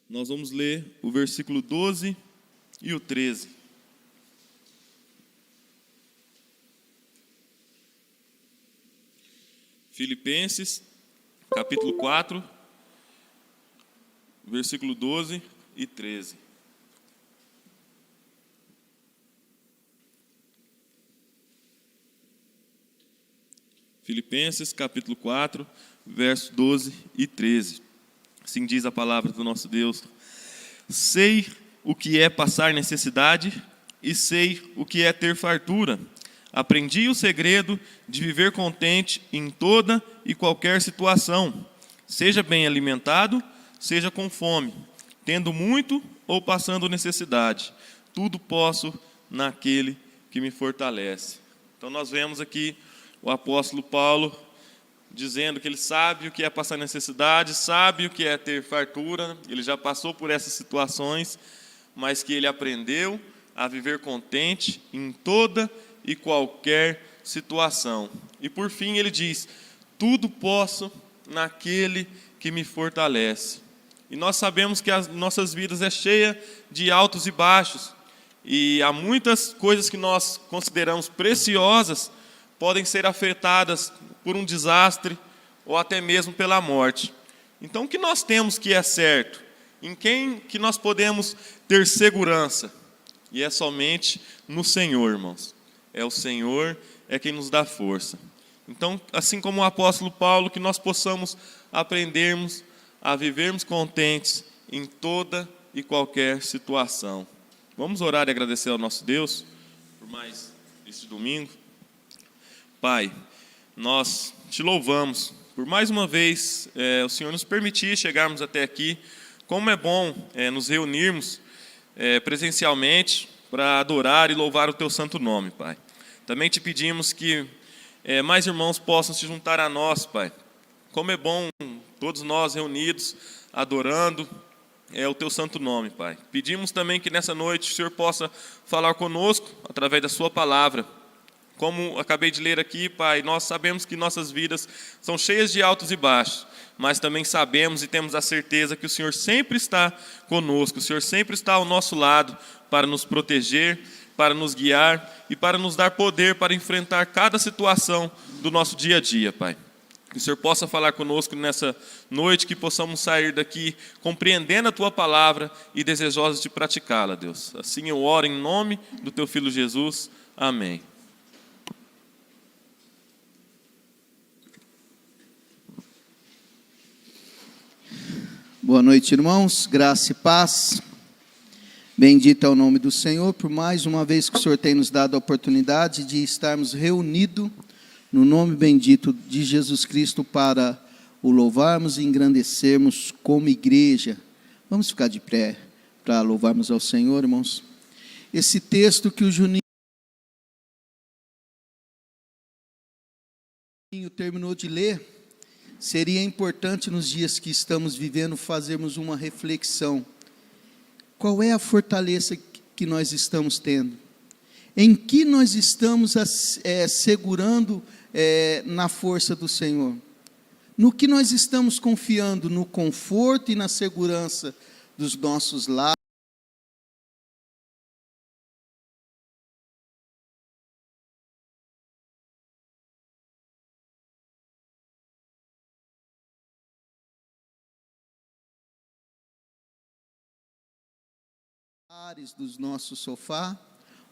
Nós vamos ler o versículo 12 e o 13. Filipenses, capítulo 4, versículo 12 e 13. Filipenses, capítulo 4, versos 12 e 13. Assim diz a palavra do nosso Deus. Sei o que é passar necessidade e sei o que é ter fartura. Aprendi o segredo de viver contente em toda e qualquer situação, seja bem alimentado, seja com fome, tendo muito ou passando necessidade. Tudo posso naquele que me fortalece. Então nós vemos aqui o apóstolo Paulo dizendo que ele sabe o que é passar necessidade, sabe o que é ter fartura, ele já passou por essas situações, mas que ele aprendeu a viver contente em toda e qualquer situação. E por fim ele diz: tudo posso naquele que me fortalece. E nós sabemos que as nossas vidas é cheia de altos e baixos, e há muitas coisas que nós consideramos preciosas podem ser afetadas por um desastre ou até mesmo pela morte. Então, o que nós temos que é certo? Em quem que nós podemos ter segurança? E é somente no Senhor, irmãos. É o Senhor é quem nos dá força. Então, assim como o apóstolo Paulo, que nós possamos aprendermos a vivermos contentes em toda e qualquer situação. Vamos orar e agradecer ao nosso Deus por mais este domingo. Pai, nós te louvamos por mais uma vez o Senhor nos permitir chegarmos até aqui. Como é bom nos reunirmos presencialmente para adorar e louvar o teu santo nome, Pai. Também te pedimos que mais irmãos possam se juntar a nós, Pai. Como é bom todos nós reunidos, adorando o teu santo nome, Pai. Pedimos também que nessa noite o Senhor possa falar conosco através da sua palavra. Como acabei de ler aqui, Pai, nós sabemos que nossas vidas são cheias de altos e baixos, mas também sabemos e temos a certeza que o Senhor sempre está conosco, o Senhor sempre está ao nosso lado para nos proteger, para nos guiar e para nos dar poder para enfrentar cada situação do nosso dia a dia, Pai. Que o Senhor possa falar conosco nessa noite, que possamos sair daqui compreendendo a Tua palavra e desejosos de praticá-la, Deus. Assim eu oro em nome do Teu Filho Jesus. Amém. Boa noite, irmãos, graça e paz. Bendito é o nome do Senhor, por mais uma vez que o Senhor tem nos dado a oportunidade de estarmos reunidos no nome bendito de Jesus Cristo para o louvarmos e engrandecermos como igreja. Vamos ficar de pé para louvarmos ao Senhor, irmãos. Esse texto que o Juninho terminou de ler, seria importante nos dias que estamos vivendo fazermos uma reflexão. Qual é a fortaleza que nós estamos tendo? Em que nós estamos segurando na força do Senhor? No que nós estamos confiando? No conforto e na segurança dos nossos lares? Dos nossos sofá,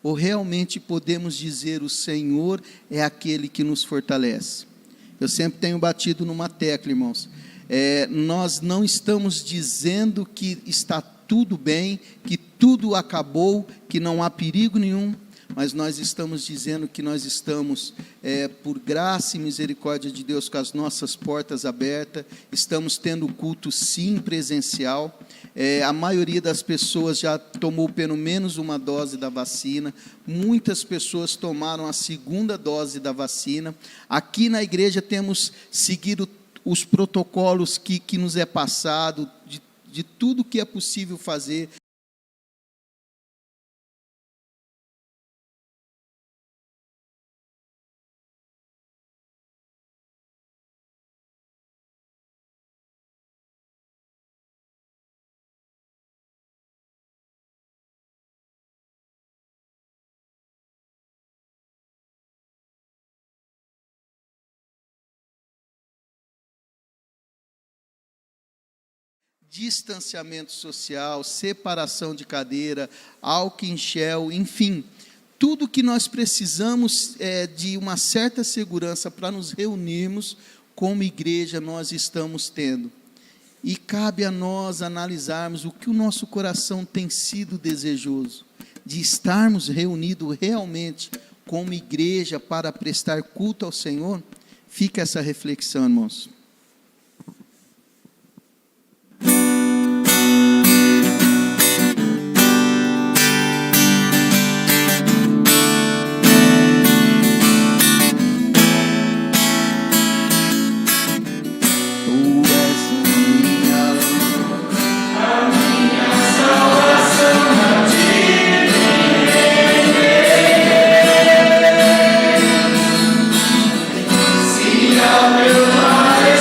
ou realmente podemos dizer o Senhor é aquele que nos fortalece? Eu sempre tenho batido numa tecla, irmãos. Nós não estamos dizendo que está tudo bem, que tudo acabou, que não há perigo nenhum, mas nós estamos dizendo que nós estamos, por graça e misericórdia de Deus, com as nossas portas abertas, estamos tendo culto sim presencial. A maioria das pessoas já tomou pelo menos uma dose da vacina, muitas pessoas tomaram a segunda dose da vacina. Aqui na igreja temos seguido os protocolos que nos é passado, de tudo que é possível fazer. distanciamento social, separação de cadeira, álcool em gel, enfim, tudo que nós precisamos de uma certa segurança para nos reunirmos como igreja, nós estamos tendo. E cabe a nós analisarmos o que o nosso coração tem sido desejoso, de estarmos reunidos realmente como igreja para prestar culto ao Senhor. Fica essa reflexão, irmãos. Meu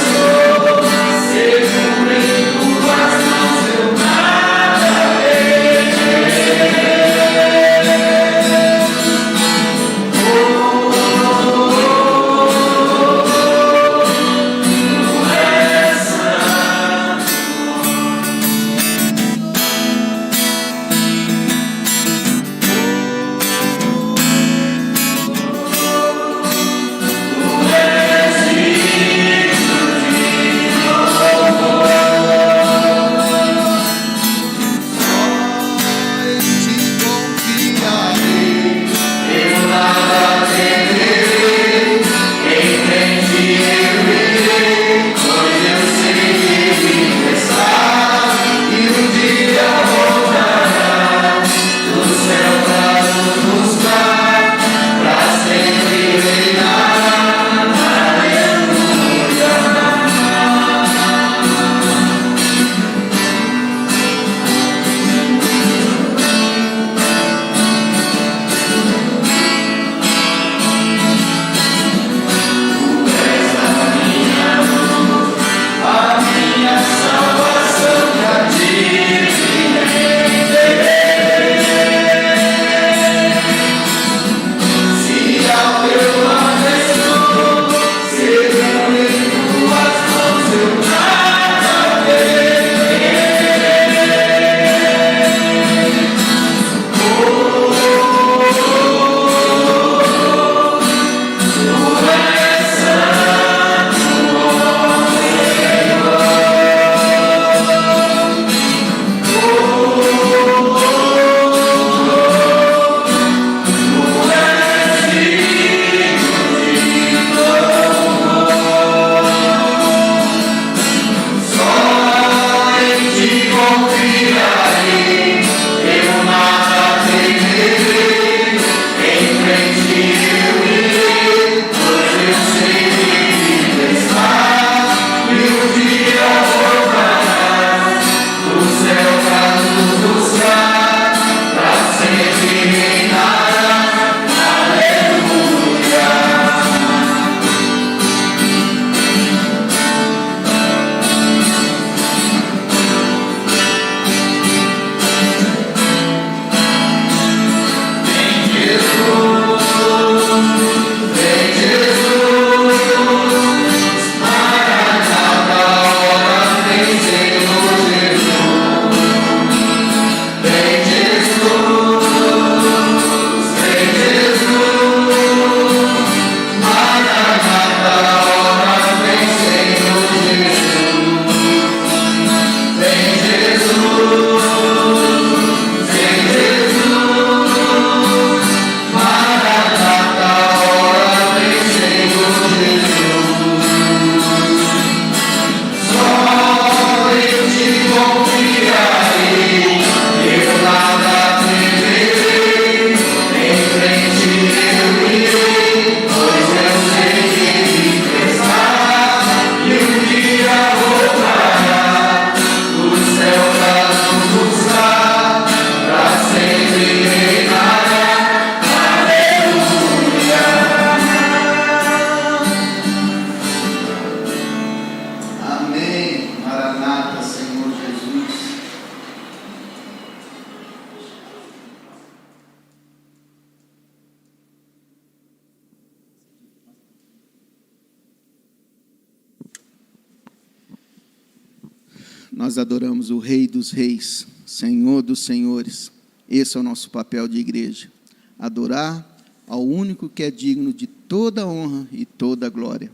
nós adoramos o Rei dos Reis, Senhor dos Senhores. Esse é o nosso papel de igreja, adorar ao único que é digno de toda honra e toda glória.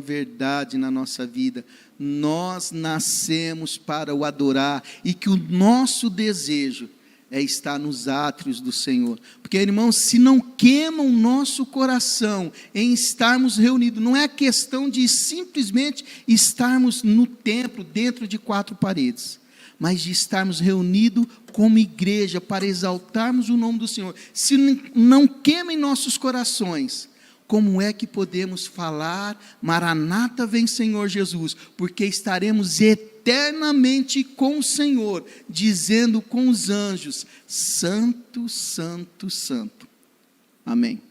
Verdade na nossa vida. Nós nascemos para o adorar e que o nosso desejo é estar nos átrios do Senhor. Porque, irmãos, se não queima o nosso coração em estarmos reunidos, não é questão de simplesmente estarmos no templo, dentro de quatro paredes, mas de estarmos reunidos como igreja para exaltarmos o nome do Senhor. Se não queima em nossos corações, como é que podemos falar, Maranata vem Senhor Jesus, porque estaremos eternamente com o Senhor, dizendo com os anjos, Santo, Santo, Santo. Amém.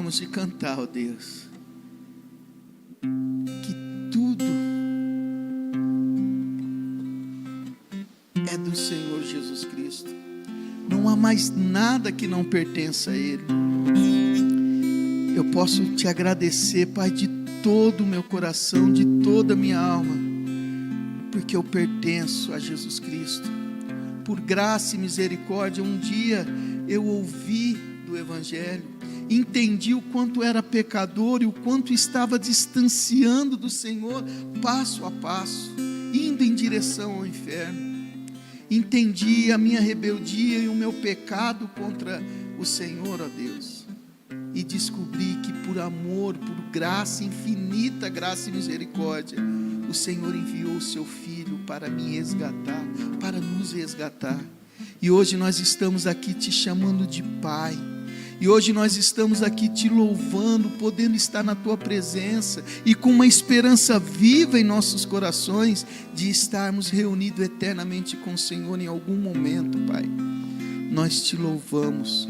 terminarmos de cantar, ó Deus, que tudo é do Senhor Jesus Cristo. Não há mais nada que não pertença a Ele. Eu posso te agradecer, Pai, de todo o meu coração, de toda a minha alma, porque eu pertenço a Jesus Cristo. Por graça e misericórdia, um dia eu ouvi do Evangelho, entendi o quanto era pecador e o quanto estava distanciando do Senhor, passo a passo, indo em direção ao inferno. Entendi a minha rebeldia e o meu pecado contra o Senhor, ó Deus, e descobri que por amor, por graça, infinita graça e misericórdia, o Senhor enviou o seu Filho para me resgatar, para nos resgatar. E hoje nós estamos aqui te chamando de Pai. E hoje nós estamos aqui te louvando, podendo estar na tua presença e com uma esperança viva em nossos corações de estarmos reunidos eternamente com o Senhor em algum momento, Pai. Nós te louvamos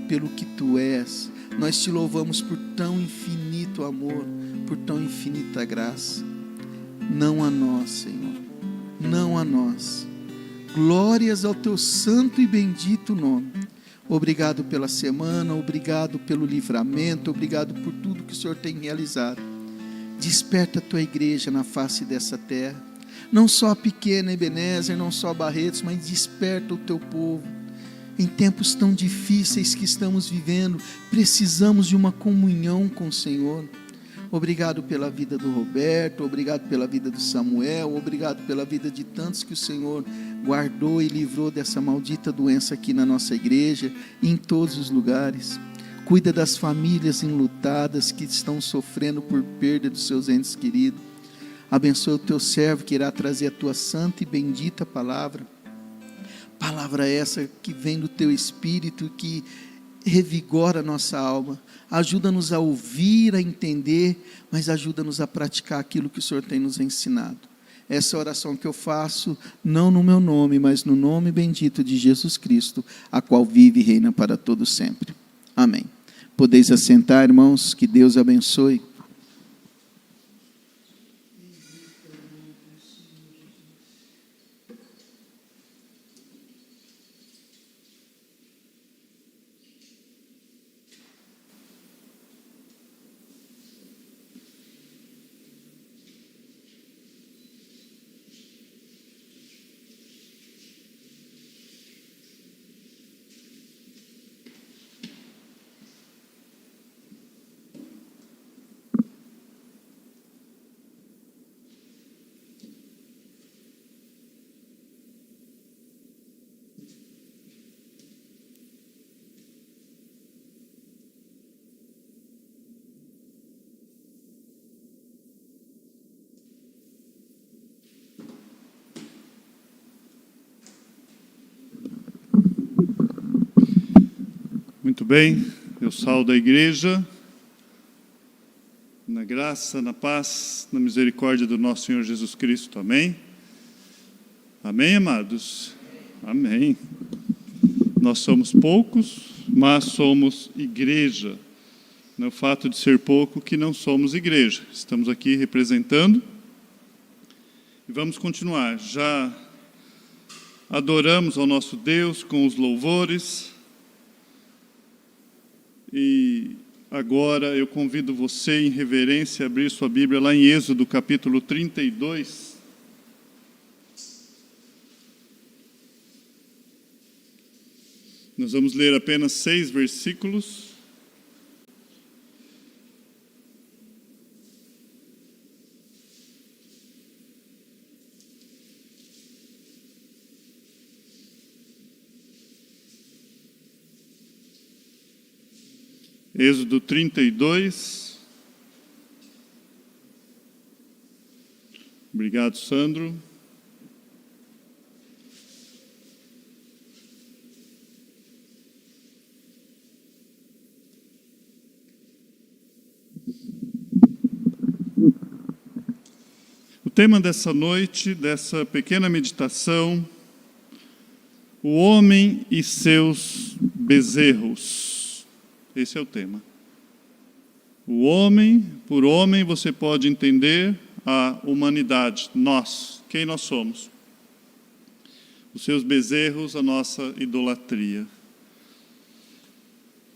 pelo que tu és. Nós te louvamos por tão infinito amor, por tão infinita graça. Não a nós, Senhor, não a nós. Glórias ao teu santo e bendito nome. Obrigado pela semana, obrigado pelo livramento, obrigado por tudo que o Senhor tem realizado. Desperta a tua igreja na face dessa terra, não só a pequena Ebenezer, não só Barretos, mas desperta o teu povo. Em tempos tão difíceis que estamos vivendo, precisamos de uma comunhão com o Senhor. Obrigado pela vida do Roberto, obrigado pela vida do Samuel, obrigado pela vida de tantos que o Senhor guardou e livrou dessa maldita doença aqui na nossa igreja e em todos os lugares. Cuida das famílias enlutadas que estão sofrendo por perda dos seus entes queridos. Abençoa o teu servo que irá trazer a tua santa e bendita palavra. Palavra essa que vem do teu Espírito, que revigora a nossa alma. Ajuda-nos a ouvir, a entender, mas ajuda-nos a praticar aquilo que o Senhor tem nos ensinado. Essa é a oração que eu faço, não no meu nome, mas no nome bendito de Jesus Cristo, a qual vive e reina para todo sempre. Amém. Podeis assentar, irmãos, que Deus abençoe. Muito bem, eu saúdo a igreja, na graça, na paz, na misericórdia do nosso Senhor Jesus Cristo, amém? Amém, amados? Amém. Nós somos poucos, mas somos igreja. Não é o fato de ser pouco que não somos igreja. Estamos aqui representando e vamos continuar. Já adoramos ao nosso Deus com os louvores. E agora eu convido você, em reverência, a abrir sua Bíblia lá em Êxodo, capítulo 32. Nós vamos ler apenas 6 versículos. Êxodo 32. Obrigado, Sandro. O tema dessa noite, dessa pequena meditação, o homem e seus bezerros. Esse é o tema. O homem, por homem, você pode entender a humanidade, nós, quem nós somos. Os seus bezerros, a nossa idolatria.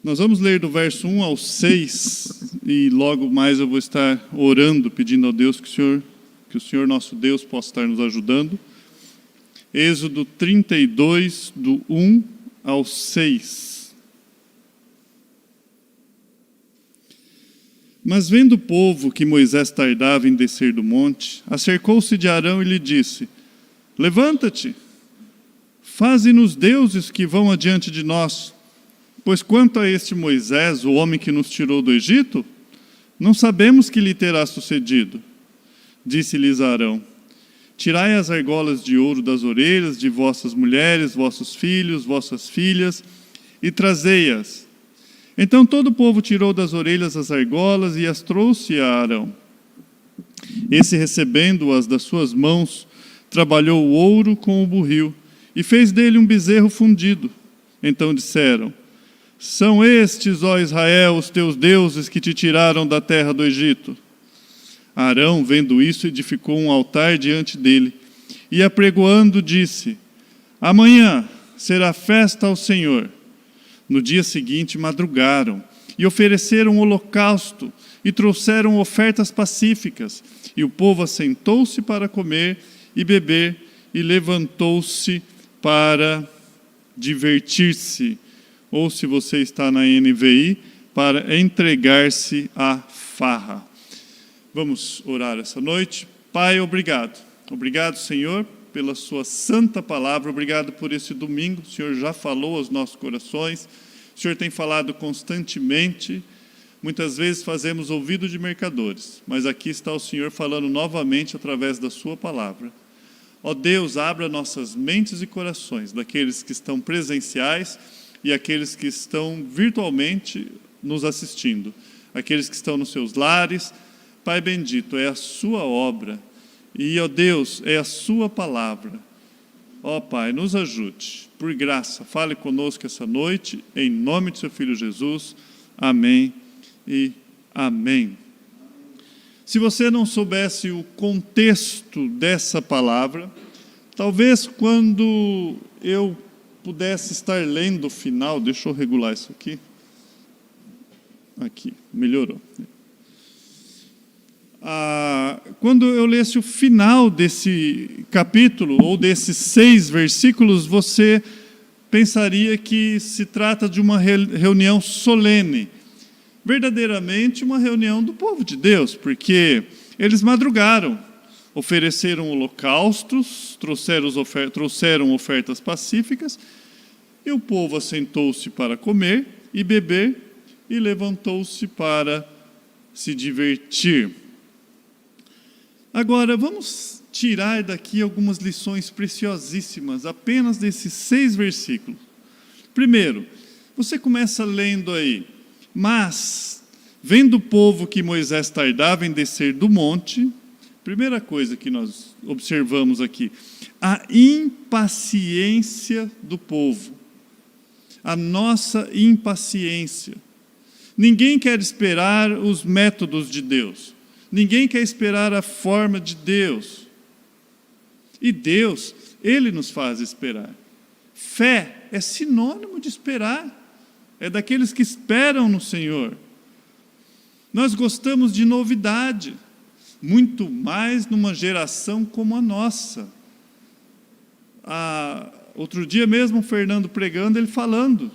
Nós vamos ler do verso 1 ao 6, e logo mais eu vou estar orando, pedindo a Deus que o Senhor nosso Deus possa estar nos ajudando. Êxodo 32, do 1 ao 6. Mas vendo o povo que Moisés tardava em descer do monte, acercou-se de Arão e lhe disse: Levanta-te, faze-nos deuses que vão adiante de nós, pois quanto a este Moisés, o homem que nos tirou do Egito, não sabemos que lhe terá sucedido. Disse-lhes Arão: Tirai as argolas de ouro das orelhas de vossas mulheres, vossos filhos, vossas filhas, e trazei-as. Então todo o povo tirou das orelhas as argolas e as trouxe a Arão. Esse, recebendo-as das suas mãos, trabalhou o ouro com o burril e fez dele um bezerro fundido. Então disseram: São estes, ó Israel, os teus deuses que te tiraram da terra do Egito. Arão, vendo isso, edificou um altar diante dele e, apregoando, disse: Amanhã será festa ao Senhor. No dia seguinte madrugaram e ofereceram holocausto e trouxeram ofertas pacíficas. E o povo assentou-se para comer e beber e levantou-se para divertir-se. Ou, se você está na NVI, para entregar-se à farra. Vamos orar essa noite. Pai, obrigado. Obrigado, Senhor, pela sua santa palavra. Obrigado por esse domingo. O Senhor já falou aos nossos corações. O Senhor tem falado constantemente. Muitas vezes fazemos ouvido de mercadores, mas aqui está o Senhor falando novamente através da sua palavra. Ó Deus, abra nossas mentes e corações, daqueles que estão presenciais e aqueles que estão virtualmente nos assistindo, aqueles que estão nos seus lares. Pai bendito, é a sua obra e, ó Deus, é a sua palavra. Ó Pai, nos ajude, por graça, fale conosco essa noite, em nome de seu Filho Jesus. Amém e amém. Se você não soubesse o contexto dessa palavra, talvez quando eu pudesse estar lendo o final, deixa eu regular isso aqui. Aqui, melhorou. Quando eu lesse o final desse capítulo, ou desses 6 versículos, você pensaria que se trata de uma reunião solene. Verdadeiramente uma reunião do povo de Deus, porque eles madrugaram, ofereceram holocaustos, trouxeram ofertas pacíficas, e o povo assentou-se para comer e beber, e levantou-se para se divertir. Agora, vamos tirar daqui algumas lições preciosíssimas, apenas desses 6 versículos. Primeiro, você começa lendo aí: Mas, vendo o povo que Moisés tardava em descer do monte, primeira coisa que nós observamos aqui, a impaciência do povo. A nossa impaciência. Ninguém quer esperar os métodos de Deus. Ninguém quer esperar a forma de Deus. E Deus, Ele nos faz esperar. Fé é sinônimo de esperar. É daqueles que esperam no Senhor. Nós gostamos de novidade, muito mais numa geração como a nossa. Outro dia mesmo, o Fernando pregando, ele falando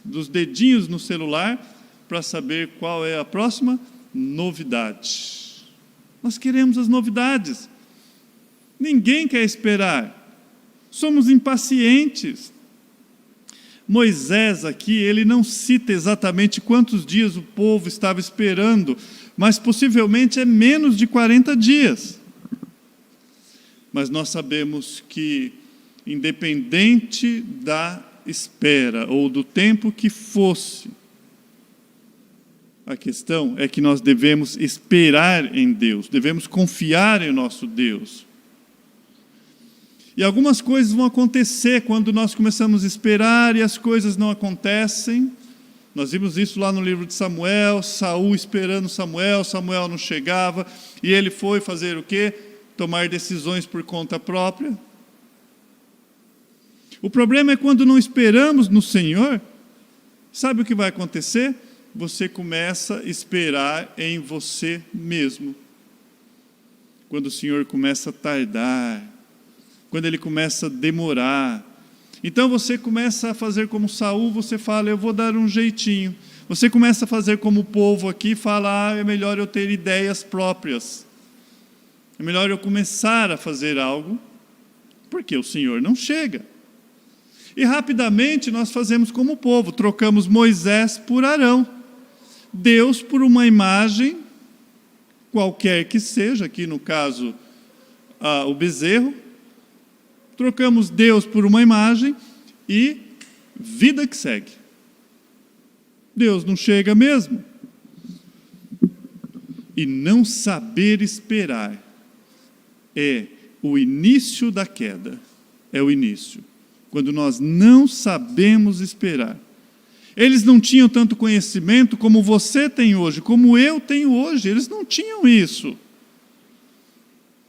dos dedinhos no celular para saber qual é a próxima novidade. Nós queremos as novidades. Ninguém quer esperar. Somos impacientes. Moisés aqui, ele não cita exatamente quantos dias o povo estava esperando, mas possivelmente é menos de 40 dias. Mas nós sabemos que, independente da espera ou do tempo que fosse, a questão é que nós devemos esperar em Deus, devemos confiar em nosso Deus. E algumas coisas vão acontecer quando nós começamos a esperar e as coisas não acontecem. Nós vimos isso lá no livro de Samuel, Saul esperando Samuel, Samuel não chegava, e ele foi fazer o quê? Tomar decisões por conta própria. O problema é quando não esperamos no Senhor, sabe o que vai acontecer? Você começa a esperar em você mesmo. Quando o Senhor começa a tardar, quando Ele começa a demorar, então você começa a fazer como Saul, você fala, eu vou dar um jeitinho. Você começa a fazer como o povo aqui, fala, é melhor eu ter ideias próprias. É melhor eu começar a fazer algo, porque o Senhor não chega. E rapidamente nós fazemos como o povo, trocamos Moisés por Arão. Deus por uma imagem, qualquer que seja, aqui no caso o bezerro. Trocamos Deus por uma imagem e vida que segue. Deus não chega mesmo. E não saber esperar é o início da queda. É o início. Quando nós não sabemos esperar. Eles não tinham tanto conhecimento como você tem hoje, como eu tenho hoje. Eles não tinham isso.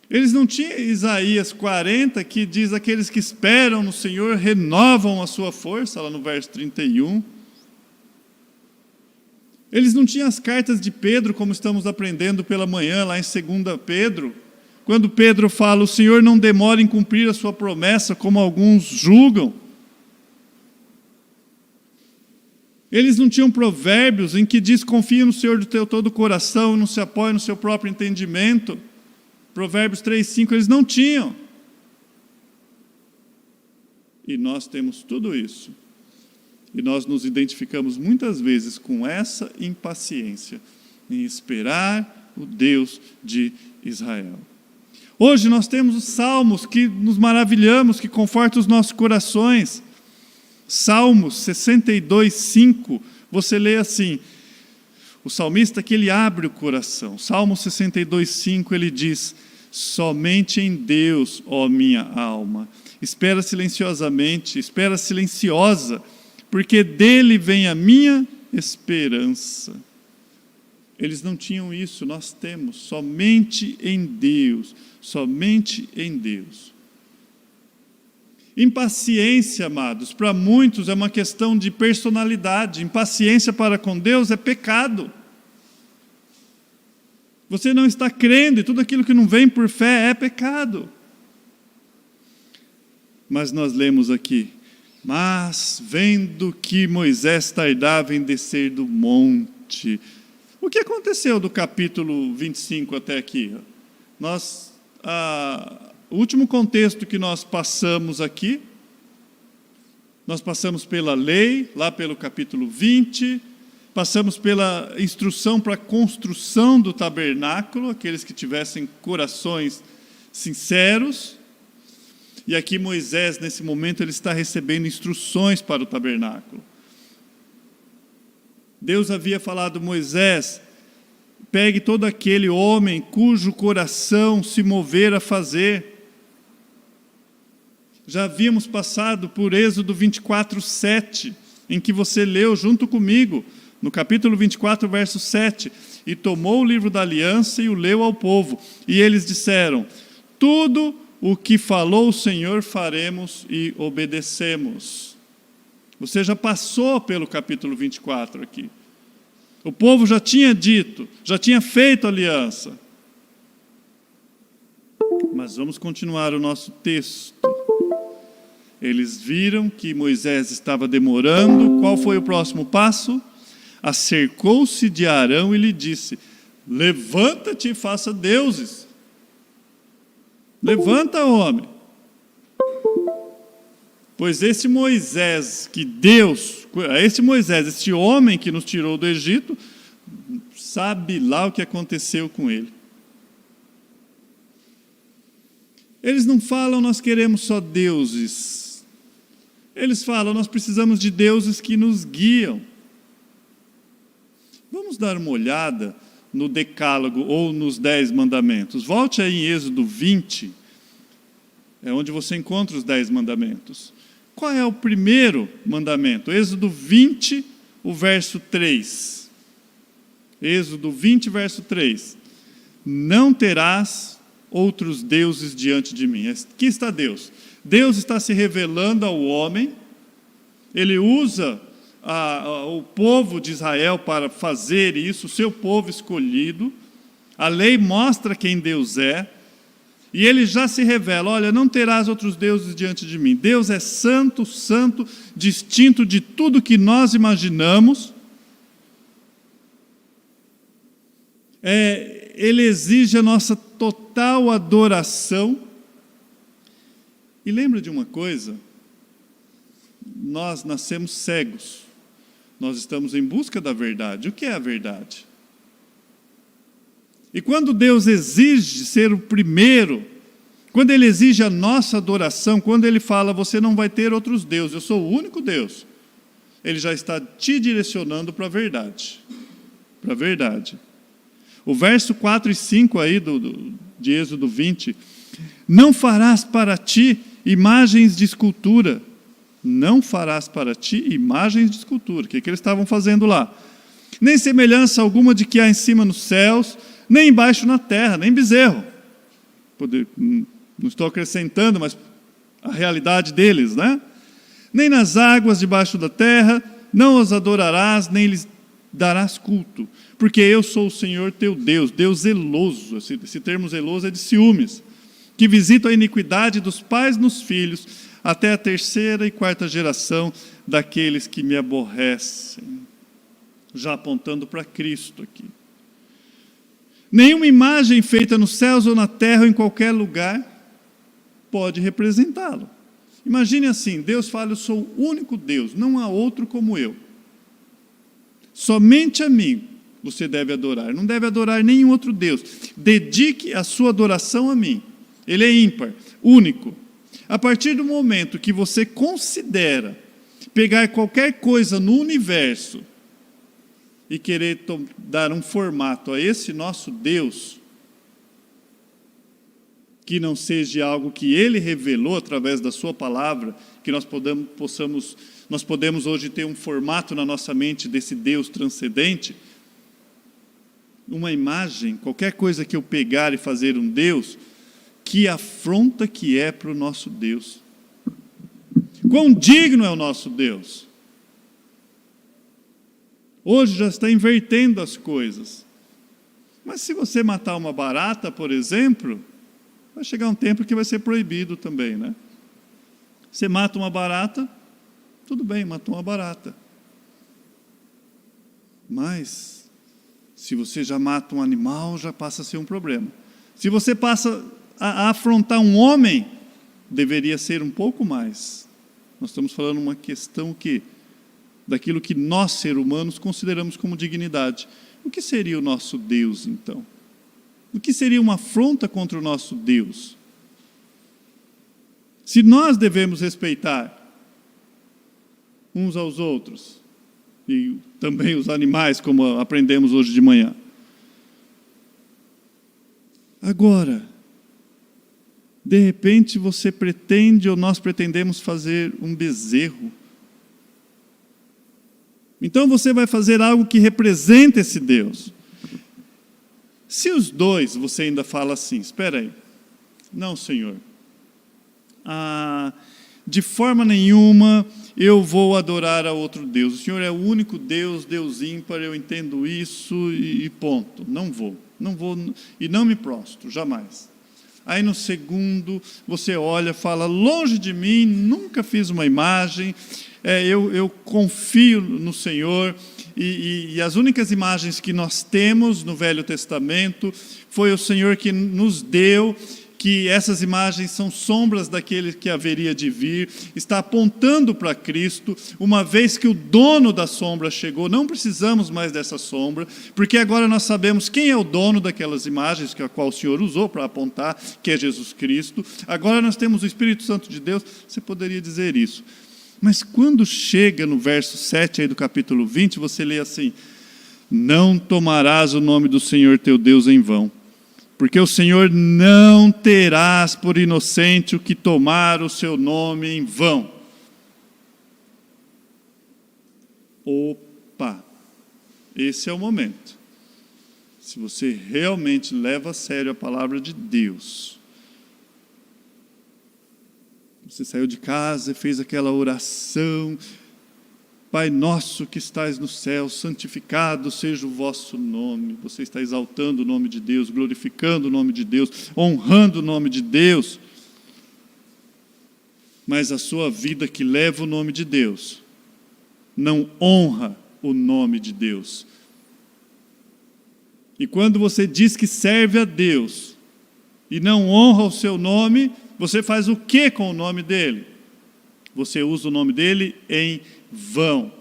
Eles não tinham Isaías 40, que diz, aqueles que esperam no Senhor renovam a sua força, lá no verso 31. Eles não tinham as cartas de Pedro, como estamos aprendendo pela manhã, lá em 2 Pedro, quando Pedro fala, o Senhor não demora em cumprir a sua promessa, como alguns julgam. Eles não tinham provérbios em que diz, confia no Senhor do teu todo o coração, e não se apoia no seu próprio entendimento. Provérbios 3:5, eles não tinham. E nós temos tudo isso. E nós nos identificamos muitas vezes com essa impaciência em esperar o Deus de Israel. Hoje nós temos os salmos que nos maravilhamos, que confortam os nossos corações. Salmos 62:5, você lê assim, o salmista que ele abre o coração. Salmo 62:5, ele diz, somente em Deus, ó minha alma, espera silenciosamente, espera silenciosa, porque dele vem a minha esperança. Eles não tinham isso, nós temos, somente em Deus, somente em Deus. Impaciência, amados, para muitos é uma questão de personalidade. Impaciência para com Deus é pecado. Você não está crendo e tudo aquilo que não vem por fé é pecado. Mas nós lemos aqui, mas vendo que Moisés tardava em descer do monte. O que aconteceu do capítulo 25 até aqui? O último contexto que nós passamos aqui, nós passamos pela lei, lá pelo capítulo 20, passamos pela instrução para a construção do tabernáculo, aqueles que tivessem corações sinceros, e aqui Moisés, nesse momento, ele está recebendo instruções para o tabernáculo. Deus havia falado, Moisés, pegue todo aquele homem cujo coração se mover a fazer. Já havíamos passado por Êxodo 24:7, em que você leu junto comigo, no capítulo 24, verso 7, e tomou o livro da aliança e o leu ao povo, e eles disseram, tudo o que falou o Senhor faremos e obedecemos. Você já passou pelo capítulo 24 aqui. O povo já tinha dito, já tinha feito aliança. Mas vamos continuar o nosso texto. Eles viram que Moisés estava demorando. Qual foi o próximo passo? Acercou-se de Arão e lhe disse, levanta-te e faça deuses. Levanta, homem. Pois esse Moisés esse homem que nos tirou do Egito, sabe lá o que aconteceu com ele. Eles não falam, nós queremos só deuses. Eles falam, nós precisamos de deuses que nos guiam. Vamos dar uma olhada no Decálogo ou nos 10 mandamentos. Volte aí em Êxodo 20, é onde você encontra os 10 mandamentos. Qual é o primeiro mandamento? Êxodo 20, o verso 3. Êxodo 20, verso 3. Não terás outros deuses diante de mim. Aqui está Deus. Deus está se revelando ao homem. Ele usa o povo de Israel para fazer isso, o seu povo escolhido. A lei mostra quem Deus é. E ele já se revela: olha, não terás outros deuses diante de mim. Deus é santo, santo, distinto de tudo que nós imaginamos. Ele exige a nossa total adoração. E lembra de uma coisa? Nós nascemos cegos. Nós estamos em busca da verdade. O que é a verdade? E quando Deus exige ser o primeiro, quando Ele exige a nossa adoração, quando Ele fala: você não vai ter outros deuses, eu sou o único Deus, Ele já está te direcionando para a verdade. Para a verdade. O verso 4 e 5 aí de Êxodo 20: não farás para ti imagens de escultura. Não farás para ti imagens de escultura. O que eles estavam fazendo lá? Nem semelhança alguma de que há em cima nos céus, nem embaixo na terra, nem bezerro. Não estou acrescentando, mas a realidade deles, né? Nem nas águas debaixo da terra, não os adorarás, nem lhes darás culto, porque eu sou o Senhor teu Deus, Deus zeloso. Esse termo zeloso é de ciúmes, que visita a iniquidade dos pais nos filhos, até a 3ª e 4ª geração daqueles que me aborrecem. Já apontando para Cristo aqui. Nenhuma imagem feita nos céus ou na terra ou em qualquer lugar pode representá-lo. Imagine assim: Deus fala: eu sou o único Deus, não há outro como eu. Somente a mim você deve adorar, não deve adorar nenhum outro Deus. Dedique a sua adoração a mim. Ele é ímpar, único. A partir do momento que você considera pegar qualquer coisa no universo e querer dar um formato a esse nosso Deus, que não seja algo que Ele revelou através da sua palavra, que nós podemos hoje ter um formato na nossa mente desse Deus transcendente, uma imagem, qualquer coisa que eu pegar e fazer um Deus, que afronta que é para o nosso Deus. Quão digno é o nosso Deus! Hoje já está invertendo as coisas. Mas se você matar uma barata, por exemplo, vai chegar um tempo que vai ser proibido também, né? Você mata uma barata, tudo bem, matou uma barata. Mas, se você já mata um animal, já passa a ser um problema. Se você passa a afrontar um homem, deveria ser um pouco mais. Nós estamos falando uma questão daquilo que nós, seres humanos, consideramos como dignidade. O que seria o nosso Deus, então? O que seria uma afronta contra o nosso Deus? Se nós devemos respeitar uns aos outros, e também os animais, como aprendemos hoje de manhã. Agora, de repente você pretende ou nós pretendemos fazer um bezerro. Então você vai fazer algo que representa esse Deus. Se os dois, você ainda fala assim: espera aí, não, Senhor, de forma nenhuma eu vou adorar a outro Deus. O Senhor é o único Deus, Deus ímpar, eu entendo isso e ponto. Não vou e não me prostro, jamais. Aí no segundo, você olha, fala: longe de mim, nunca fiz uma imagem, eu confio no Senhor, e as únicas imagens que nós temos no Velho Testamento, foi o Senhor que nos deu, que essas imagens são sombras daquele que haveria de vir, está apontando para Cristo. Uma vez que o dono da sombra chegou, não precisamos mais dessa sombra, porque agora nós sabemos quem é o dono daquelas imagens, que a qual o Senhor usou para apontar, que é Jesus Cristo. Agora nós temos o Espírito Santo de Deus. Você poderia dizer isso. Mas quando chega no verso 7 aí do capítulo 20, você lê assim: não tomarás o nome do Senhor teu Deus em vão, porque o Senhor não terás por inocente o que tomar o seu nome em vão. Opa! Esse é o momento. Se você realmente leva a sério a palavra de Deus, você saiu de casa e fez aquela oração: Pai nosso que estais no céu, santificado seja o vosso nome. Você está exaltando o nome de Deus, glorificando o nome de Deus, honrando o nome de Deus. Mas a sua vida que leva o nome de Deus não honra o nome de Deus. E quando você diz que serve a Deus e não honra o seu nome, você faz o que com o nome dele? Você usa o nome dele em vão.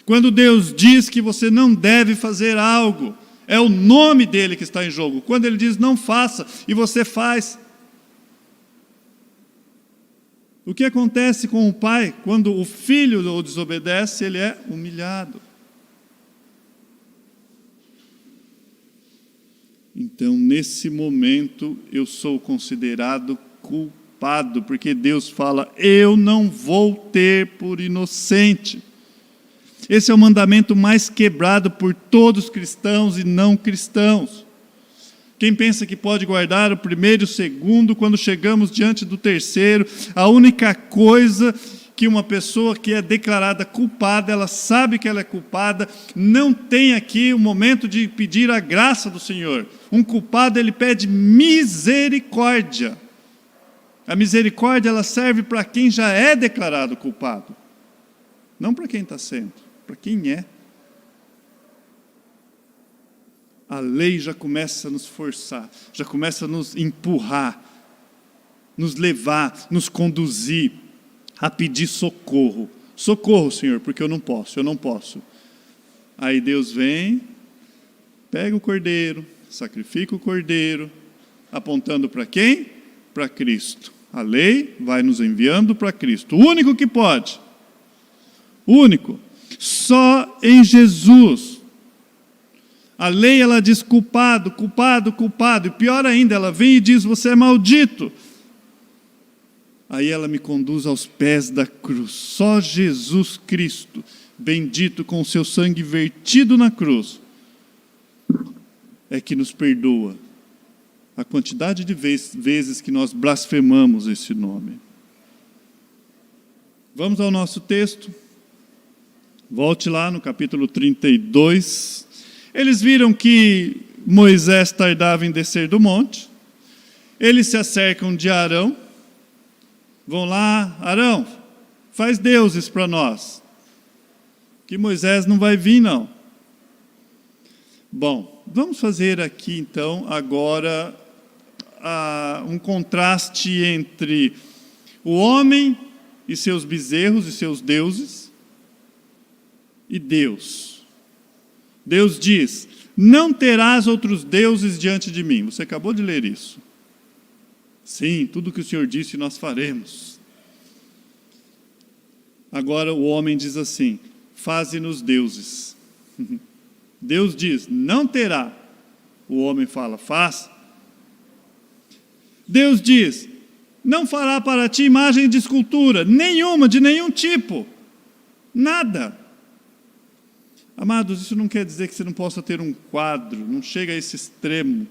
Quando Deus diz que você não deve fazer algo, é o nome dele que está em jogo. Quando ele diz não faça e você faz, o que acontece com o pai? Quando o filho o desobedece, ele é humilhado. Então, nesse momento, eu sou considerado culpado, porque Deus fala: eu não vou ter por inocente. Esse é o mandamento mais quebrado por todos os cristãos e não cristãos. Quem pensa que pode guardar o primeiro e o segundo, quando chegamos diante do terceiro, a única coisa que uma pessoa que é declarada culpada, ela sabe que ela é culpada, não tem aqui o momento de pedir a graça do Senhor. Um culpado, ele pede misericórdia. A misericórdia, ela serve para quem já é declarado culpado, não para quem está sendo, para quem é. A lei já começa a nos forçar, já começa a nos empurrar, nos levar, nos conduzir a pedir socorro. Socorro, Senhor, porque eu não posso. Aí Deus vem, pega o cordeiro, sacrifica o cordeiro, apontando para quem? Para Cristo. A lei vai nos enviando para Cristo. O único que pode. O único. Só em Jesus. A lei, ela diz culpado, culpado, culpado. E pior ainda, ela vem e diz: você é maldito. Aí ela me conduz aos pés da cruz. Só Jesus Cristo, bendito com o seu sangue vertido na cruz, é que nos perdoa a quantidade de vezes que nós blasfemamos esse nome. Vamos ao nosso texto. Volte lá no capítulo 32. Eles viram que Moisés tardava em descer do monte. Eles se acercam de Arão. Vão lá: Arão, faz deuses para nós, que Moisés não vai vir não. Bom, vamos fazer aqui então agora um contraste entre o homem e seus bezerros e seus deuses e Deus. Deus diz: não terás outros deuses diante de mim. Você acabou de ler isso. Sim, tudo que o Senhor disse nós faremos. Agora o homem diz assim: faze-nos deuses. Deus diz: não terá. O homem fala: faz. Deus diz: não fará para ti imagem de escultura, nenhuma, de nenhum tipo. Nada. Amados, isso não quer dizer que você não possa ter um quadro, não chega a esse extremo.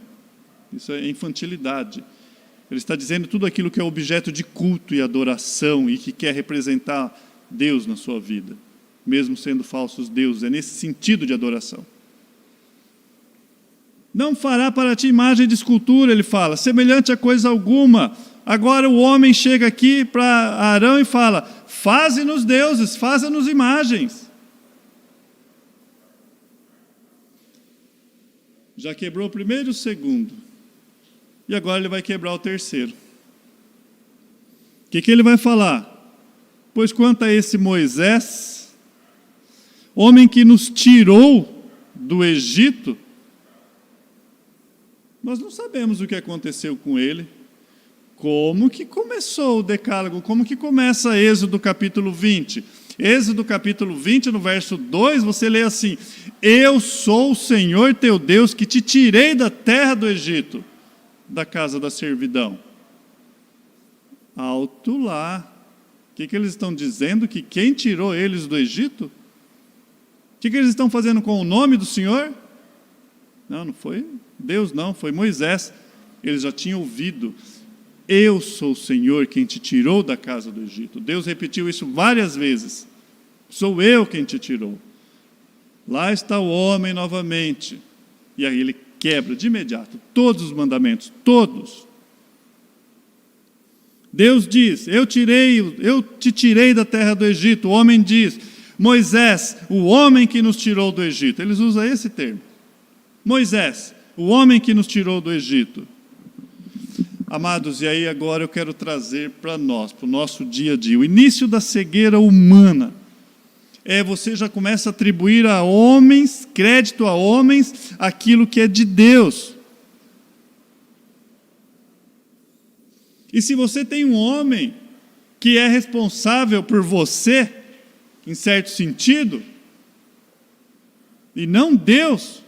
Isso é infantilidade. Ele está dizendo tudo aquilo que é objeto de culto e adoração e que quer representar Deus na sua vida, mesmo sendo falsos deuses. É nesse sentido de adoração. Não fará para ti imagem de escultura, ele fala, semelhante a coisa alguma. Agora o homem chega aqui para Arão e fala: faze-nos deuses, faça-nos imagens. Já quebrou o primeiro e o segundo. E agora ele vai quebrar o terceiro. O que ele vai falar? Pois quanto a esse Moisés, homem que nos tirou do Egito, nós não sabemos o que aconteceu com ele. Como que começou o decálogo? Como que começa Êxodo capítulo 20? Êxodo capítulo 20, no verso 2, você lê assim: eu sou o Senhor teu Deus que te tirei da terra do Egito, da casa da servidão. Alto lá. O que eles estão dizendo? Que quem tirou eles do Egito? que eles estão fazendo com o nome do Senhor? Não foi Deus, não, foi Moisés. Eles já tinham ouvido: eu sou o Senhor quem te tirou da casa do Egito. Deus repetiu isso várias vezes: sou eu quem te tirou. Lá está o homem novamente. E aí ele quebra de imediato todos os mandamentos, todos. Deus diz: eu te tirei da terra do Egito. O homem diz: Moisés, o homem que nos tirou do Egito. Eles usam esse termo. Moisés, o homem que nos tirou do Egito. Amados, e aí agora eu quero trazer para nós, para o nosso dia a dia, o início da cegueira humana. Você já começa a atribuir a homens, crédito a homens, aquilo que é de Deus. E se você tem um homem que é responsável por você, em certo sentido, e não Deus,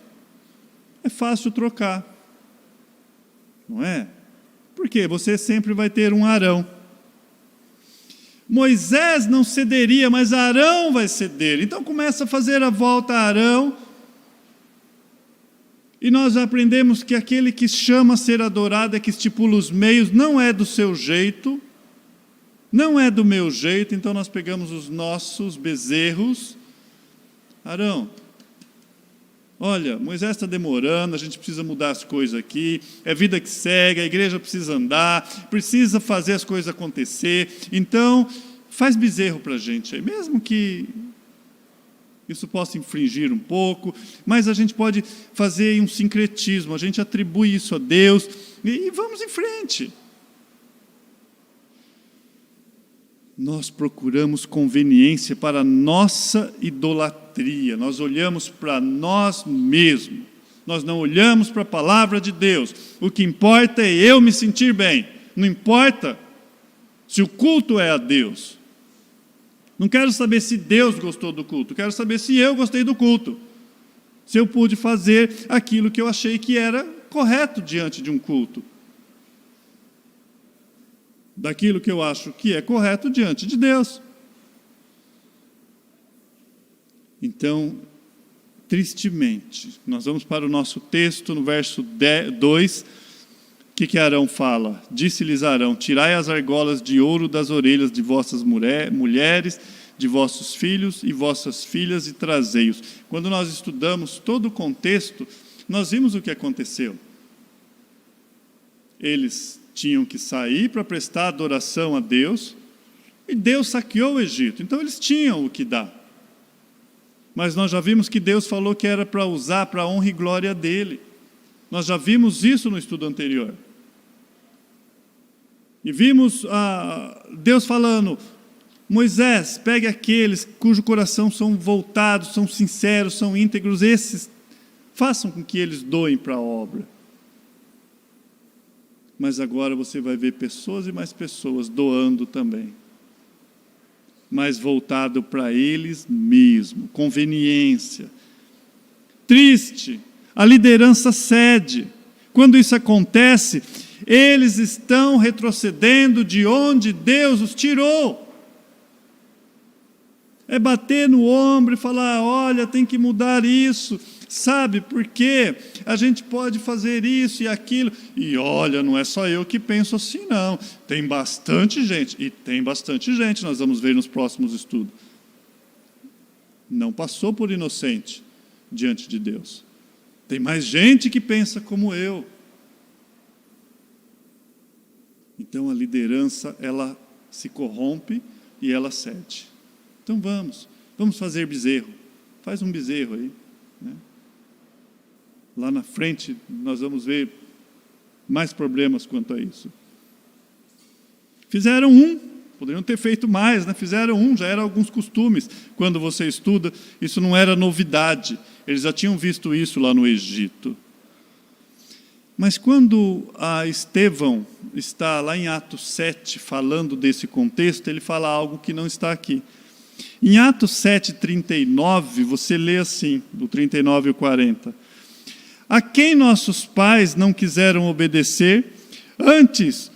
é fácil trocar, não é? Porque você sempre vai ter um Arão. Moisés não cederia, mas Arão vai ceder. Então começa a fazer a volta a Arão. E nós aprendemos que aquele que chama a ser adorado é que estipula os meios, não é do seu jeito, não é do meu jeito. Então nós pegamos os nossos bezerros. Arão, olha, Moisés está demorando, a gente precisa mudar as coisas aqui, é vida que segue, a igreja precisa andar, precisa fazer as coisas acontecer, então faz bezerro para a gente aí, mesmo que isso possa infringir um pouco, mas a gente pode fazer um sincretismo, a gente atribui isso a Deus e vamos em frente. Nós procuramos conveniência para a nossa idolatria, nós olhamos para nós mesmos, nós não olhamos para a palavra de Deus. O que importa é eu me sentir bem, não importa se o culto é a Deus. Não quero saber se Deus gostou do culto, quero saber se eu gostei do culto, se eu pude fazer aquilo que eu achei que era correto diante de um culto. Daquilo que eu acho que é correto diante de Deus. Então, tristemente, nós vamos para o nosso texto, no verso 2, o que Arão fala? Disse-lhes Arão: tirai as argolas de ouro das orelhas de vossas mulheres, de vossos filhos e vossas filhas, e trazei-os. Quando nós estudamos todo o contexto, nós vimos o que aconteceu. Eles tinham que sair para prestar adoração a Deus, e Deus saqueou o Egito, então eles tinham o que dar. Mas nós já vimos que Deus falou que era para usar para a honra e glória dele. Nós já vimos isso no estudo anterior. E vimos Deus falando: Moisés, pegue aqueles cujo coração são voltados, são sinceros, são íntegros, esses, façam com que eles doem para a obra. Mas agora você vai ver pessoas e mais pessoas doando também, mas voltado para eles mesmos, conveniência. Triste, a liderança cede. Quando isso acontece, eles estão retrocedendo de onde Deus os tirou. É bater no ombro e falar: olha, tem que mudar isso. Sabe por quê? A gente pode fazer isso e aquilo. E olha, não é só eu que penso assim, não. Tem bastante gente. E tem bastante gente, nós vamos ver nos próximos estudos. Não passou por inocente diante de Deus. Tem mais gente que pensa como eu. Então a liderança, ela se corrompe e ela cede. Então vamos fazer bezerro. Faz um bezerro aí, né? Lá na frente nós vamos ver mais problemas quanto a isso. Fizeram poderiam ter feito mais, né? Fizeram já eram alguns costumes. Quando você estuda, isso não era novidade. Eles já tinham visto isso lá no Egito. Mas quando Estevão está lá em Atos 7, falando desse contexto, ele fala algo que não está aqui. Em Atos 7, 39, você lê assim, do 39 ao 40. A quem nossos pais não quiseram obedecer, antes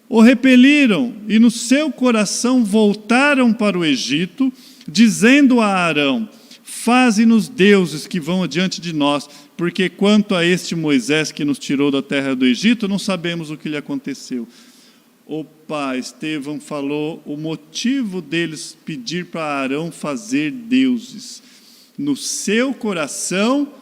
o repeliram e no seu coração voltaram para o Egito, dizendo a Arão: faze-nos deuses que vão adiante de nós, porque quanto a este Moisés que nos tirou da terra do Egito, não sabemos o que lhe aconteceu. Opa, Estevão falou o motivo deles pedir para Arão fazer deuses. No seu coração,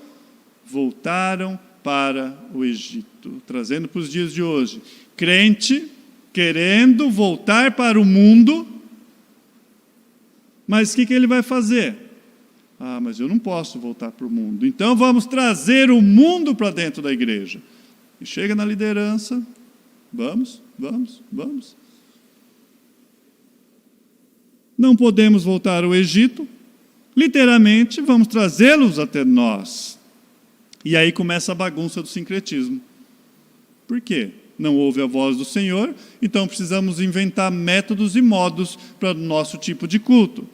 voltaram para o Egito. Trazendo para os dias de hoje. Crente, querendo voltar para o mundo, mas o que ele vai fazer? Ah, mas eu não posso voltar para o mundo. Então vamos trazer o mundo para dentro da igreja. E chega na liderança, vamos. Não podemos voltar ao Egito, literalmente vamos trazê-los até nós. E aí começa a bagunça do sincretismo. Por quê? Não ouve a voz do Senhor, então precisamos inventar métodos e modos para o nosso tipo de culto.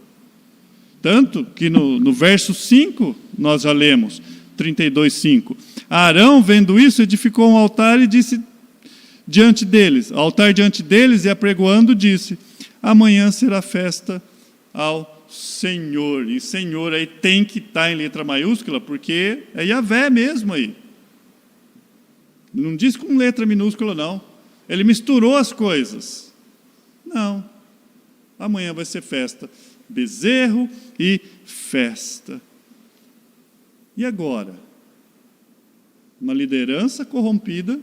Tanto que no verso 5, nós já lemos, 32:5. Arão, vendo isso, edificou um altar e disse diante deles, altar diante deles, e apregoando, disse: amanhã será festa ao Senhor. E Senhor aí tem que estar em letra maiúscula, porque é Yahvé mesmo aí. Não diz com letra minúscula, não. Ele misturou as coisas. Não. Amanhã vai ser festa. Bezerro e festa. E agora? Uma liderança corrompida,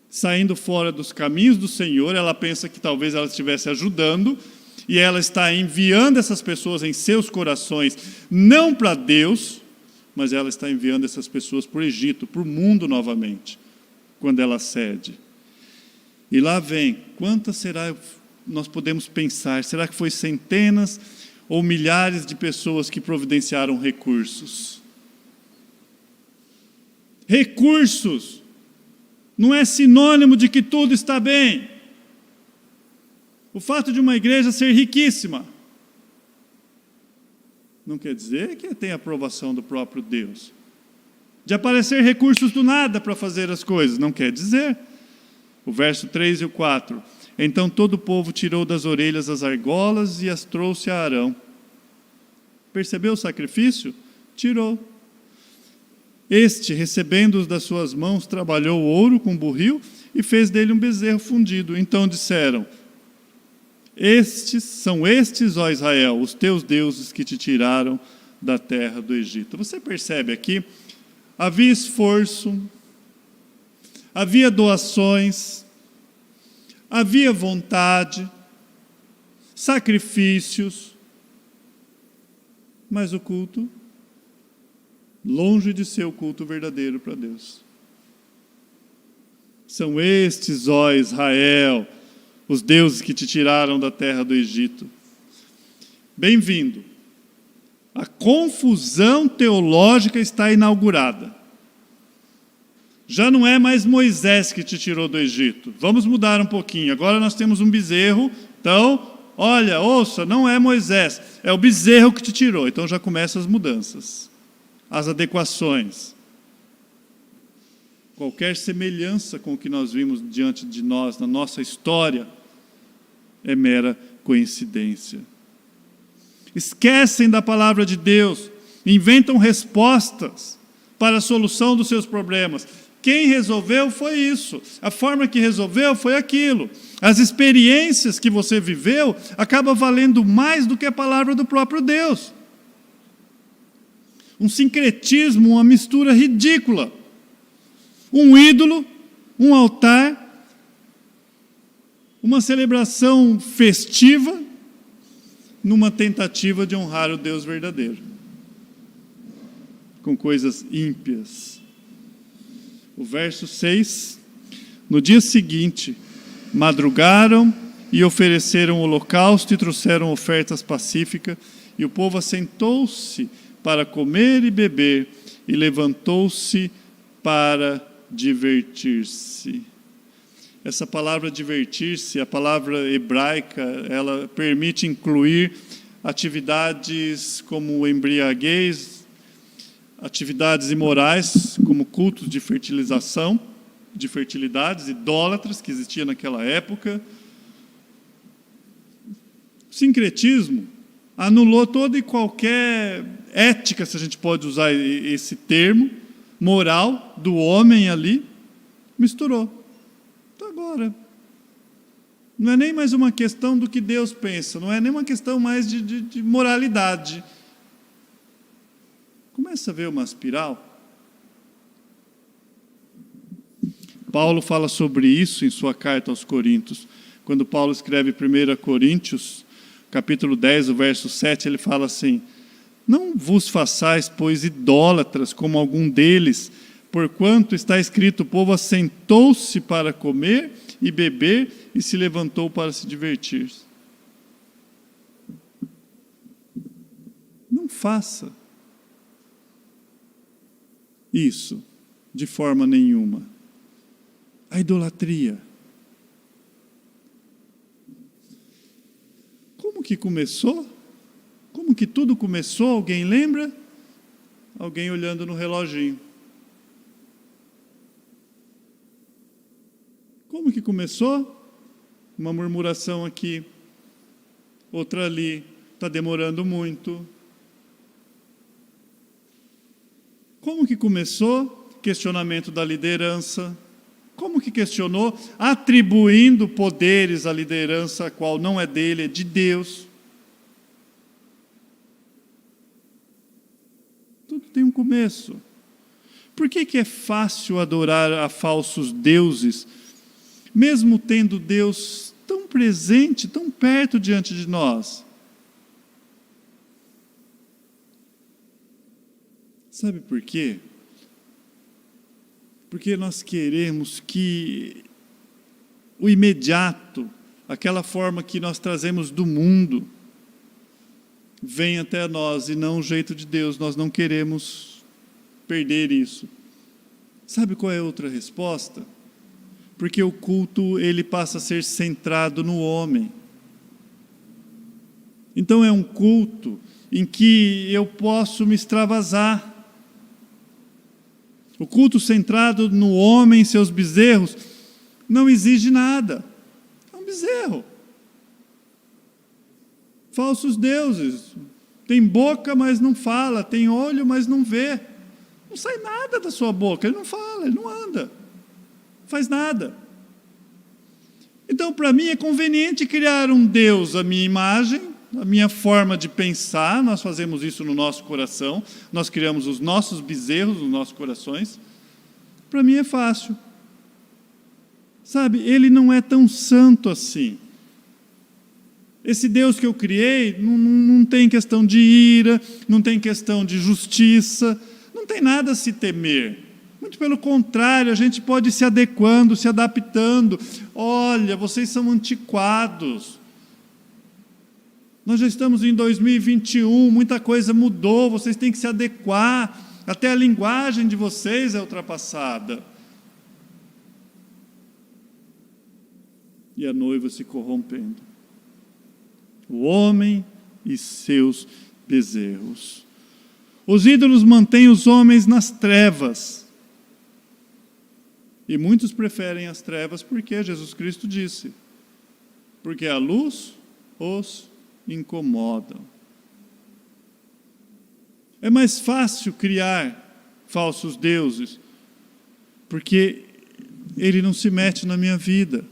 saindo fora dos caminhos do Senhor, ela pensa que talvez ela estivesse ajudando, e ela está enviando essas pessoas em seus corações, não para Deus, mas ela está enviando essas pessoas para o Egito, para o mundo novamente, quando ela cede. E lá vem, quantas será, nós podemos pensar, será que foi centenas ou milhares de pessoas que providenciaram recursos? Recursos não é sinônimo de que tudo está bem. O fato de uma igreja ser riquíssima não quer dizer que tem aprovação do próprio Deus. De aparecer recursos do nada para fazer as coisas, não quer dizer. O verso 3 e o 4. Então todo o povo tirou das orelhas as argolas e as trouxe a Arão. Percebeu o sacrifício? Tirou. Este, recebendo-os das suas mãos, trabalhou o ouro com burril e fez dele um bezerro fundido. Então disseram: são estes, ó Israel, os teus deuses que te tiraram da terra do Egito. Você percebe aqui, havia esforço, havia doações, havia vontade, sacrifícios, mas o culto, longe de ser o culto verdadeiro para Deus. São estes, ó Israel, os deuses que te tiraram da terra do Egito. Bem-vindo. A confusão teológica está inaugurada. Já não é mais Moisés que te tirou do Egito. Vamos mudar um pouquinho. Agora nós temos um bezerro. Então, olha, ouça, não é Moisés. É o bezerro que te tirou. Então já começam as mudanças, as adequações. Qualquer semelhança com o que nós vimos diante de nós, na nossa história, é mera coincidência. Esquecem da palavra de Deus, inventam respostas para a solução dos seus problemas. Quem resolveu foi isso, a forma que resolveu foi aquilo. As experiências que você viveu acabam valendo mais do que a palavra do próprio Deus. Um sincretismo, uma mistura ridícula. Um ídolo, um altar, uma celebração festiva, numa tentativa de honrar o Deus verdadeiro, com coisas ímpias. O verso 6, no dia seguinte, madrugaram e ofereceram holocausto e trouxeram ofertas pacíficas, e o povo assentou-se para comer e beber, e levantou-se para divertir-se. Essa palavra divertir-se, a palavra hebraica, ela permite incluir atividades como embriaguez, atividades imorais, como cultos de fertilização, de fertilidades, idólatras que existiam naquela época. Sincretismo anulou toda e qualquer ética, se a gente pode usar esse termo, moral do homem ali, misturou. Então agora, não é nem mais uma questão do que Deus pensa, não é nem uma questão mais de moralidade. Começa a ver uma espiral. Paulo fala sobre isso em sua carta aos Coríntios. Quando Paulo escreve 1 Coríntios, capítulo 10, o verso 7, ele fala assim: não vos façais, pois, idólatras, como algum deles, porquanto está escrito, o povo assentou-se para comer e beber e se levantou para se divertir. Não faça isso de forma nenhuma. A idolatria. Como que começou? Como que tudo começou? Alguém lembra? Alguém olhando no reloginho. Como que começou? Uma murmuração aqui, outra ali, está demorando muito. Como que começou? Questionamento da liderança. Como que questionou? Atribuindo poderes à liderança, a qual não é dele, é de Deus. Tudo tem um começo. Por que é fácil adorar a falsos deuses, mesmo tendo Deus tão presente, tão perto diante de nós? Sabe por quê? Porque nós queremos que o imediato, aquela forma que nós trazemos do mundo, venha até nós e não o jeito de Deus. Nós não queremos perder isso. Sabe qual é a outra resposta? Porque o culto, ele passa a ser centrado no homem. Então é um culto em que eu posso me extravasar. O culto centrado no homem e seus bezerros não exige nada. É um bezerro. Falsos deuses. Tem boca, mas não fala. Tem olho, mas não vê. Não sai nada da sua boca. Ele não fala, ele não anda. Não faz nada. Então, para mim, é conveniente criar um Deus à minha imagem, a minha forma de pensar. Nós fazemos isso no nosso coração. Nós criamos os nossos bezerros nos nossos corações. Para mim é fácil. Sabe, ele não é tão santo assim. Esse Deus que eu criei não tem questão de ira, não tem questão de justiça, não tem nada a se temer. Muito pelo contrário, a gente pode ir se adequando, se adaptando. Olha, vocês são antiquados. Nós já estamos em 2021, muita coisa mudou, vocês têm que se adequar, até a linguagem de vocês é ultrapassada. E a noiva se corrompendo. O homem e seus bezerros. Os ídolos mantêm os homens nas trevas. E muitos preferem as trevas porque Jesus Cristo disse, porque a luz os incomodam. É mais fácil criar falsos deuses, porque ele não se mete na minha vida.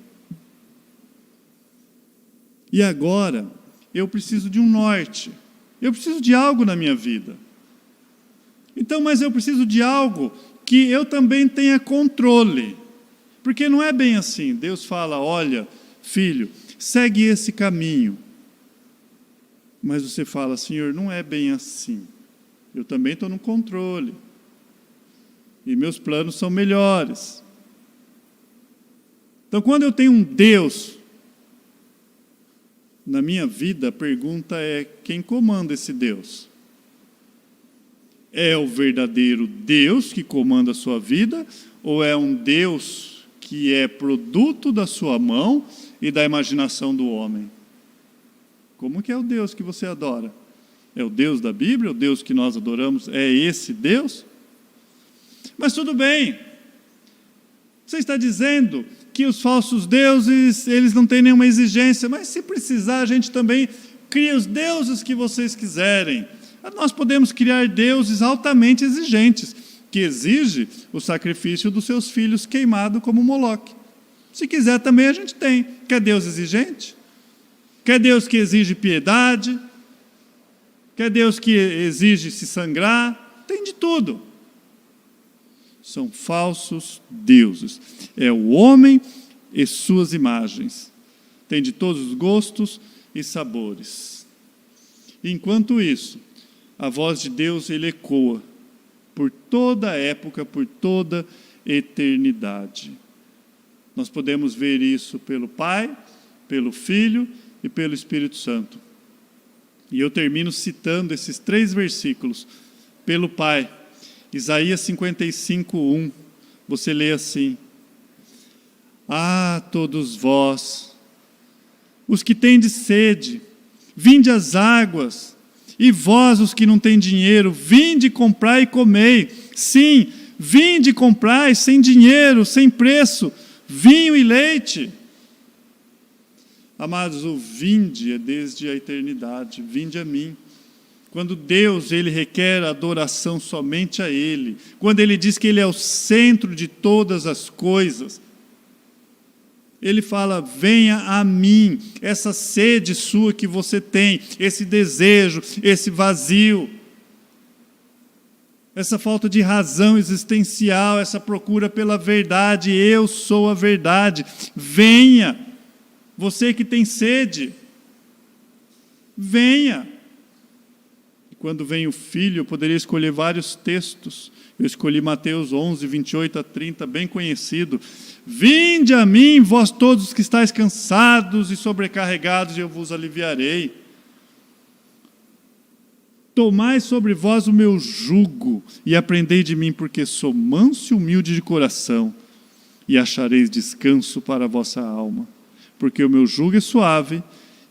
E agora, eu preciso de um norte. Eu preciso de algo na minha vida. Então, mas eu preciso de algo que eu também tenha controle. Porque não é bem assim. Deus fala, olha, filho, segue esse caminho. Mas você fala, Senhor, não é bem assim. Eu também estou no controle. E meus planos são melhores. Então, quando eu tenho um Deus na minha vida, a pergunta é, quem comanda esse Deus? É o verdadeiro Deus que comanda a sua vida? Ou é um Deus que é produto da sua mão e da imaginação do homem? Como que é o Deus que você adora? É o Deus da Bíblia? O Deus que nós adoramos? É esse Deus? Mas tudo bem. Você está dizendo que os falsos deuses, eles não têm nenhuma exigência, mas se precisar, a gente também crie os deuses que vocês quiserem. Nós podemos criar deuses altamente exigentes, que exige o sacrifício dos seus filhos queimado como Moloque. Se quiser também a gente tem. Quer Deus exigente? Quer Deus que exige piedade? Quer Deus que exige se sangrar? Tem de tudo. São falsos deuses. É o homem e suas imagens. Tem de todos os gostos e sabores. Enquanto isso, a voz de Deus ele ecoa por toda a época, por toda a eternidade. Nós podemos ver isso pelo Pai, pelo Filho e pelo Espírito Santo. E eu termino citando esses 3 versículos. Pelo Pai, Isaías 55:1, você lê assim: todos vós, os que tendes sede, vinde às águas, e vós, os que não têm dinheiro, vinde comprai e comei. Sim, vinde comprai sem dinheiro, sem preço, vinho e leite. Amados, o vinde é desde a eternidade, vinde a mim. Quando Deus ele requer adoração somente a Ele, quando Ele diz que Ele é o centro de todas as coisas, Ele fala, venha a mim, essa sede sua que você tem, esse desejo, esse vazio, essa falta de razão existencial, essa procura pela verdade, eu sou a verdade, venha, você que tem sede, venha. Quando vem o Filho, eu poderia escolher vários textos. Eu escolhi Mateus 11, 28 a 30, bem conhecido. Vinde a mim, vós todos os que estáis cansados e sobrecarregados, e eu vos aliviarei. Tomai sobre vós o meu jugo, e aprendei de mim, porque sou manso e humilde de coração, e achareis descanso para a vossa alma. Porque o meu jugo é suave,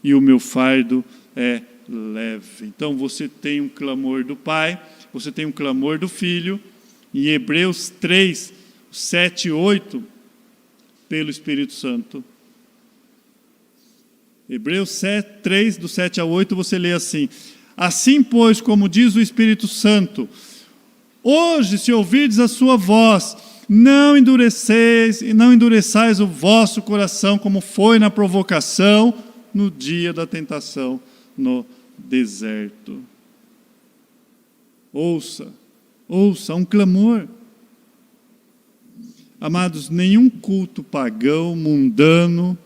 e o meu fardo é leve. Então você tem um clamor do Pai, você tem um clamor do Filho, em Hebreus 3, 7 e 8, pelo Espírito Santo. Hebreus 3, do 7 a 8, você lê assim: assim, pois, como diz o Espírito Santo, hoje, se ouvirdes a sua voz, não endureçais o vosso coração, como foi na provocação, no dia da tentação, no deserto. Ouça um clamor. Amados, nenhum culto pagão, mundano,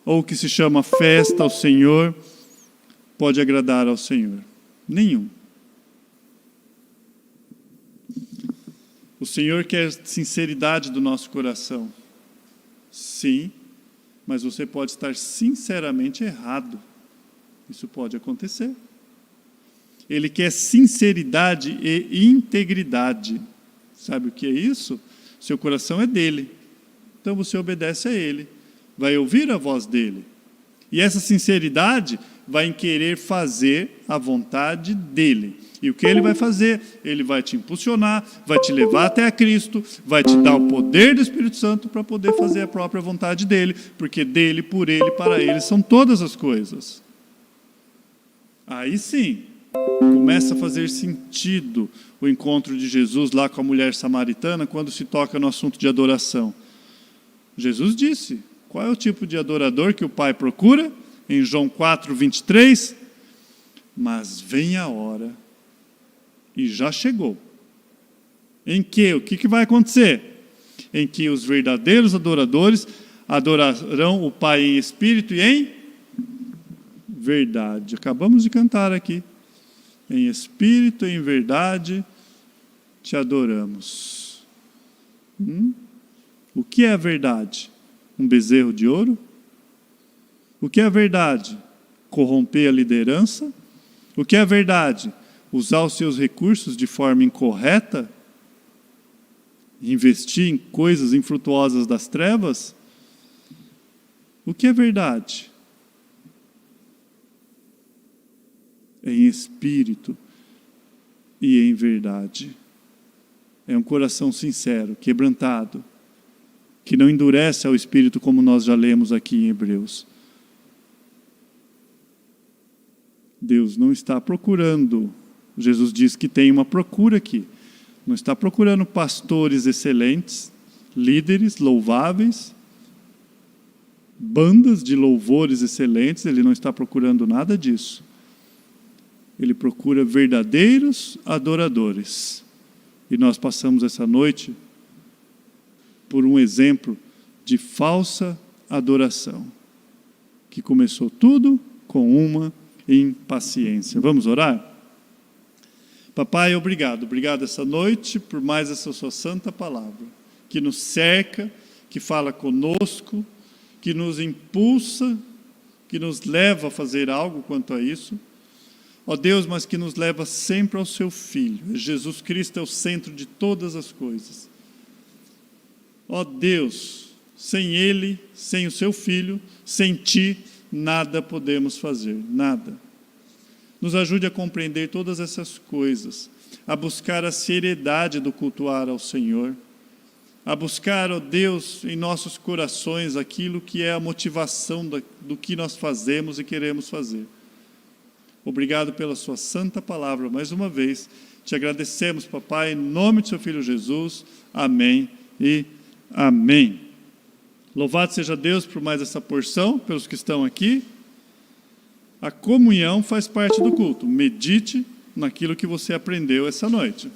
ou que se chama festa ao Senhor, pode agradar ao Senhor. Nenhum. O Senhor quer sinceridade do nosso coração. Sim, mas você pode estar sinceramente errado. Isso pode acontecer. Ele quer sinceridade e integridade. Sabe o que é isso? Seu coração é dele. Então você obedece a ele. Vai ouvir a voz dele. E essa sinceridade vai em querer fazer a vontade dele. E o que ele vai fazer? Ele vai te impulsionar, vai te levar até a Cristo, vai te dar o poder do Espírito Santo para poder fazer a própria vontade dele, porque dele, por ele, para ele são todas as coisas. Aí sim, começa a fazer sentido o encontro de Jesus lá com a mulher samaritana quando se toca no assunto de adoração. Jesus disse, qual é o tipo de adorador que o Pai procura? Em João 4, 23, mas vem a hora, e já chegou, em que, o que vai acontecer? Em que os verdadeiros adoradores adorarão o Pai em espírito e em verdade. Acabamos de cantar aqui. Em espírito e em verdade te adoramos. O que é a verdade? Um bezerro de ouro? O que é a verdade? Corromper a liderança? O que é a verdade? Usar os seus recursos de forma incorreta? Investir em coisas infrutuosas das trevas? O que é verdade? Em espírito e em verdade. É um coração sincero, quebrantado, que não endurece ao espírito como nós já lemos aqui em Hebreus. Deus não está procurando. Jesus diz que tem uma procura aqui. Não está procurando pastores excelentes, líderes louváveis, bandas de louvores excelentes. Ele não está procurando nada disso. Ele procura verdadeiros adoradores. E nós passamos essa noite por um exemplo de falsa adoração, que começou tudo com uma impaciência. Vamos orar? Papai, obrigado essa noite por mais essa sua santa palavra, que nos cerca, que fala conosco, que nos impulsa, que nos leva a fazer algo quanto a isso. Ó Deus, mas que nos leva sempre ao seu Filho. Jesus Cristo é o centro de todas as coisas. Ó Deus, sem Ele, sem o seu Filho, sem Ti, nada podemos fazer, nada. Nos ajude a compreender todas essas coisas, a buscar a seriedade do cultuar ao Senhor, a buscar, ó Deus, em nossos corações aquilo que é a motivação do que nós fazemos e queremos fazer. Obrigado pela sua santa palavra mais uma vez. Te agradecemos, papai, em nome de seu Filho Jesus. Amém e amém. Louvado seja Deus por mais essa porção, pelos que estão aqui. A comunhão faz parte do culto. Medite naquilo que você aprendeu essa noite.